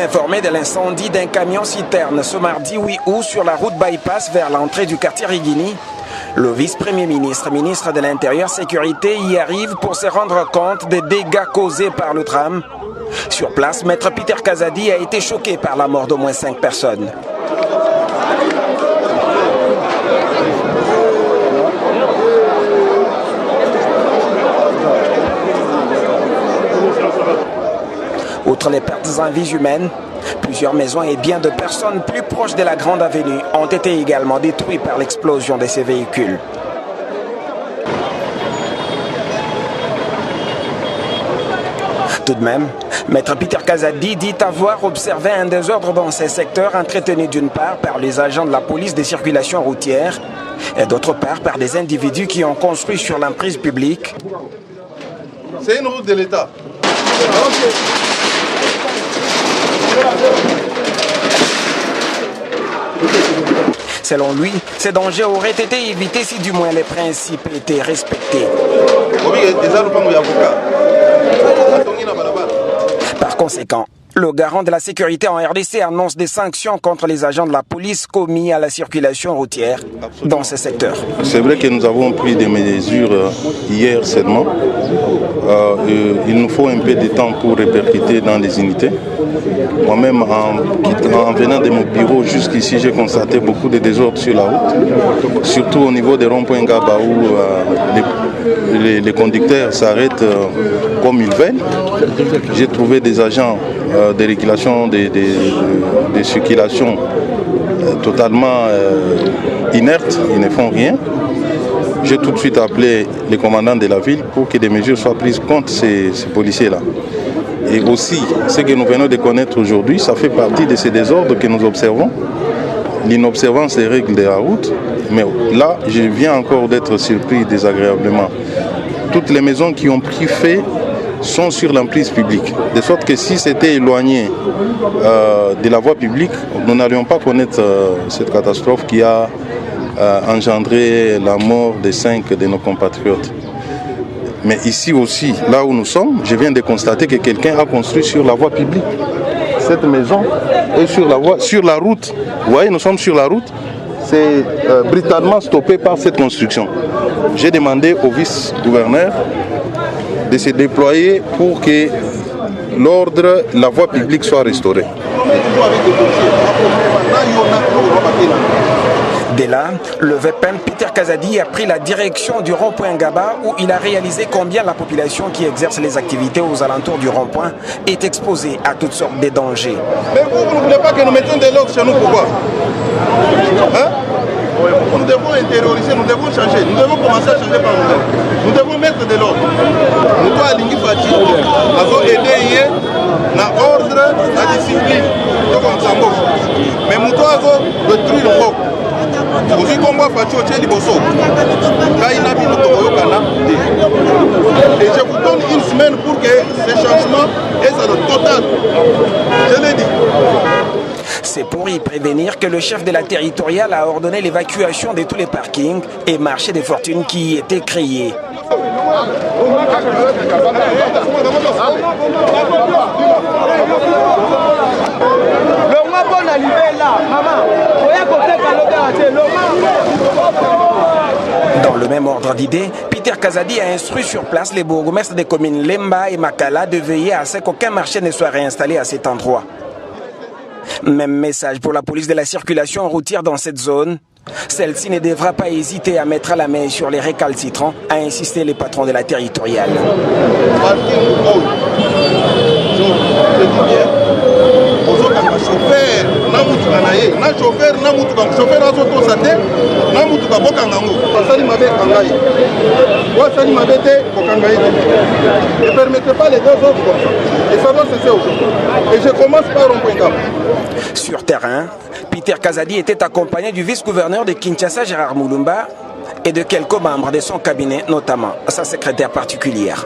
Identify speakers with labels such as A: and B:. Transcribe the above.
A: informé de l'incendie d'un camion-citerne ce mardi 8 août sur la route bypass vers l'entrée du quartier Rigini. Le vice-premier ministre, ministre de l'Intérieur Sécurité, y arrive pour se rendre compte des dégâts causés par le tram. Sur place, maître Peter Kazadi a été choqué par la mort d'au moins 5 personnes. Outre les pertes en vies humaines, plusieurs maisons et biens de personnes plus proches de la Grande Avenue ont été également détruits par l'explosion de ces véhicules. Tout de même, maître Peter Kazadi dit avoir observé un désordre dans ces secteurs entretenu d'une part par les agents de la police des circulations routières et d'autre part par des individus qui ont construit sur l'emprise publique.
B: C'est une route de l'État.
A: Selon lui, ces dangers auraient été évités si du moins les principes étaient respectés. Par conséquent, le garant de la sécurité en RDC annonce des sanctions contre les agents de la police commis à la circulation routière dans ces secteurs.
B: C'est vrai que nous avons pris des mesures hier seulement. Il nous faut un peu de temps pour répercuter dans les unités. Moi-même, en venant de mon bureau jusqu'ici, j'ai constaté beaucoup de désordre sur la route, surtout au niveau des ronds-points Ngaba où les conducteurs s'arrêtent comme ils veulent. J'ai trouvé des agents de régulation des circulations totalement inertes, ils ne font rien. J'ai tout de suite appelé les commandants de la ville pour que des mesures soient prises contre ces policiers-là. Et aussi, ce que nous venons de connaître aujourd'hui, ça fait partie de ces désordres que nous observons, l'inobservance des règles de la route. Mais là, je viens encore d'être surpris désagréablement. Toutes les maisons qui ont pris feu sont sur l'emprise publique. De sorte que si c'était éloigné de la voie publique, nous n'allions pas connaître cette catastrophe qui a engendré la mort de 5 de nos compatriotes. Mais ici aussi, là où nous sommes, je viens de constater que quelqu'un a construit sur la voie publique. Cette maison est sur la route. Vous voyez, nous sommes sur la route. C'est brutalement stoppé par cette construction. J'ai demandé au vice-gouverneur de se déployer pour que l'ordre, la voie publique soit restaurée.
A: Dès là, le VPN Peter Kazadi a pris la direction du rond-point Ngaba où il a réalisé combien la population qui exerce les activités aux alentours du rond-point est exposée à toutes sortes de dangers.
B: Mais vous ne voulez pas que nous mettions des logs chez nous, pourquoi? Nous devons intérioriser, nous devons changer, nous devons commencer à changer par nous-mêmes. Nous devons mettre de l'ordre. Nous devons aligner Fati, nous devons aider dans l'ordre, la discipline. Mais nous devons détruire le corps. Vous combat Fati au Liboso. Et je vous donne une semaine pour que ces changements soient le total. Je l'ai dit.
A: C'est pour y prévenir que le chef de la territoriale a ordonné l'évacuation de tous les parkings et marchés des fortunes qui y étaient créés. Dans le même ordre d'idées, Peter Kazadi a instruit sur place les bourgmestres des communes Lemba et Makala de veiller à ce qu'aucun marché ne soit réinstallé à cet endroit. Même message pour la police de la circulation routière dans cette zone. Celle-ci ne devra pas hésiter à mettre la main sur les récalcitrants, a insisté les patrons de la territoriale.
B: Ne permettez pas les deux autres comme ça. Et ça doit cesser aujourd'hui. Et je commence par rond-point Ngaba.
A: Sur terrain, Peter Kazadi était accompagné du vice-gouverneur de Kinshasa, Gérard Moulumba, et de quelques membres de son cabinet, notamment sa secrétaire particulière.